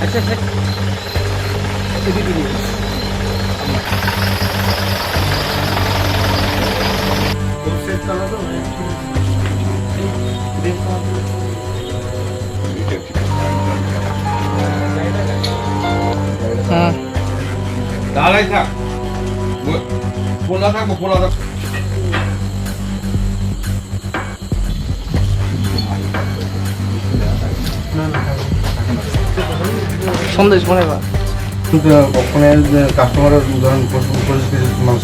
আচ্ছা আচ্ছা এদিকে নিয়ে হ্যাঁ দাঁড়াই থাক খোলা থাকবো খোলা থাকবো সন্দেশ মনে বা ওখানে কাস্টমারের ধরেন পরিস্থিতি মানুষ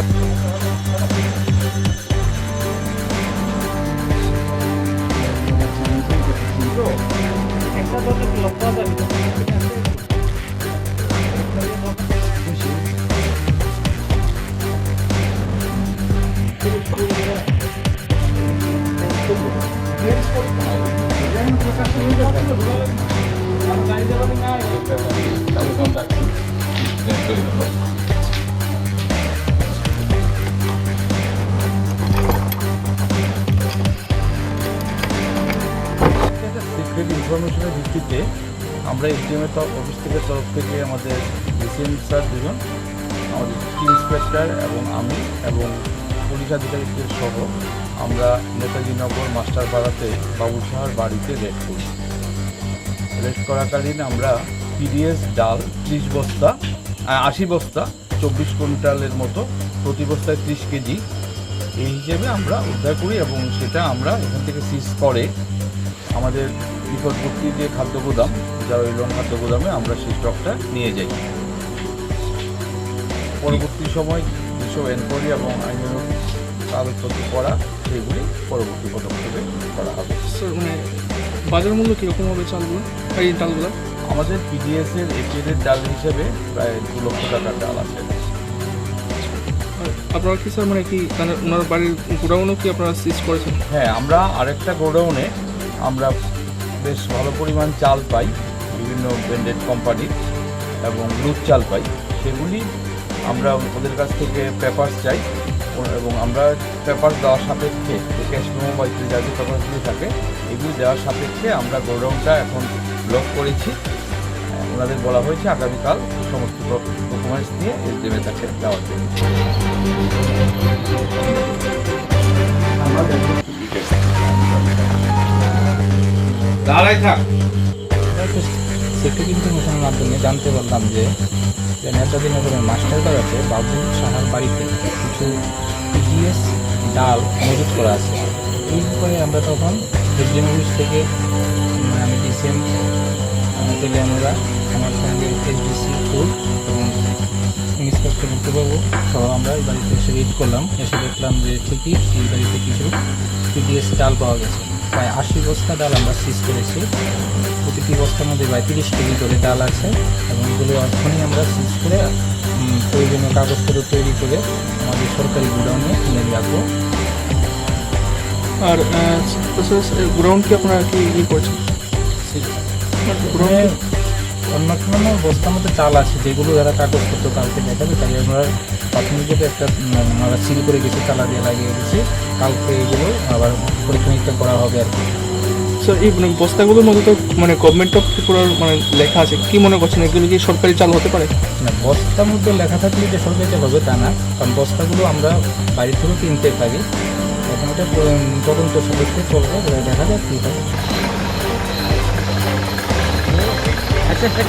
সিক্রেট ইনফরমেশনের ভিত্তিতে আমরা এসডিএমের অফিস থেকে তরফ থেকে আমাদের ডিসিএম স্যার দুজন, আমাদের ইন্সপেক্টর এবং আমি এবং পুলিশ আধিকারিকদের সহ আমরা নেতাজিনগর মাস্টারপাড়াতে বাবুল সাহার বাড়িতে রেড করি। রেড করাকালীন আমরা পিডিএস ডাল 30 বস্তা 80 বস্তা 24 কুইন্টালের মতো, প্রতি বস্তায় 30 কেজি এই হিসেবে আমরা উদ্ধার করি এবং সেটা আমরা এখান থেকে সিজ করে আমাদের নিকটবর্তী যে খাদ্য গোদাম জাওয়াইলং খাদ্য গোদামে আমরা সেই স্টকটা নিয়ে যাই। পরবর্তী সময় যেসব এনকোয়ারি এবং আইনানুগ কাগজপত্র করা সেগুলি পরবর্তী পদক্ষেপে করা হবে। মানে বাজার মূল্য কীরকম হবে চালগুলো এই ডালগুলো? আমাদের পিডিএসের এপিএলের ডাল হিসেবে প্রায় 2 লক্ষ টাকার ডাল আছে। আপনারা কি স্যার মানে কি ওনার বাড়ির গোডাউনও কি আপনারা সিজ করেছেন? হ্যাঁ, আমরা আরেকটা গোডাউনে আমরা বেশ ভালো পরিমাণ চাল পাই, বিভিন্ন ব্র্যান্ডেড কোম্পানির এবং লুজ চাল পাই। সেগুলি আমরা ওদের কাছ থেকে পেপারস চাই এবং আমরা পেপার দেওয়ার সাপেক্ষে যে ক্যাশ মেমো বা ইত্যাদি জাতীয় পেপারসগুলি থাকে এগুলি দেওয়ার সাপেক্ষে আমরা গোডাউনটা এখন লক করেছি। ওনাদের বলা হয়েছে আগামীকাল সমস্ত ডকুমেন্টস নিয়ে এসডিএমের কাছে যাওয়ার জন্য। দাঁড়াই থাক সিক্রেট ইনফরমেশনের মাধ্যমে জানতে পারলাম যে নেতাজিনগরের মাস্টারপাড়াতে বাবুল সাহার বাড়িতে কিছু পিডিএস ডাল মজুত করা আছে। এই ব্যাপারে আমরা তখন এসডিএম অফিস থেকে আমি ডিসিএম তেলে আমরা আমার সঙ্গে এসডিসি ফুড এবং ইন্সপেক্টর মুক্তবাবু সহ আমরা এই বাড়িতে এসে রিড করলাম। এসে দেখলাম যে ঠিকই এই বাড়িতে কিছু পিডিএস ডাল পাওয়া গেছে। প্রায় 80 বস্তা ডাল আমরা সিজ করেছি। প্রতিটি বস্তার মধ্যে প্রায় 30 কেজি করে ডাল আছে এবং এগুলো এখনই আমরা সিজ করে প্রয়োজনীয় কাগজপত্র তৈরি করে আমাদের সরকারি গোডাউনে কিনে রাখবো। আর গোডাউন কি আপনারা কি ইয়ে করছেন? গোডাউনে অন্য বস্তার মধ্যে চাল আছে যেগুলো যারা কাগজপত্র কালকে দেখাবে, তাই আমরা প্রাথমিকভাবে একটা আমরা সিল করে গেছি, তালা দিয়ে লাগিয়ে গেছি। কালকে এগুলো আবার পরীক্ষা নিরীক্ষা করা হবে আর কি। স্যার এই বস্তাগুলোর মধ্যে তো মানে গভর্নমেন্ট অফ ত্রিপুরার মানে লেখা আছে, কি মনে করছেন এগুলো কি সরকারি চাল হতে পারে? না, বস্তার মধ্যে লেখা থাকলে যে সরকারি চাল হবে তা না, কারণ বস্তাগুলো আমরা বাড়ি থেকেও কিনতে পারি। এখন এটা তদন্ত সাপেক্ষে চলবে, দেখা যায় কী হয়। আচ্ছা আচ্ছা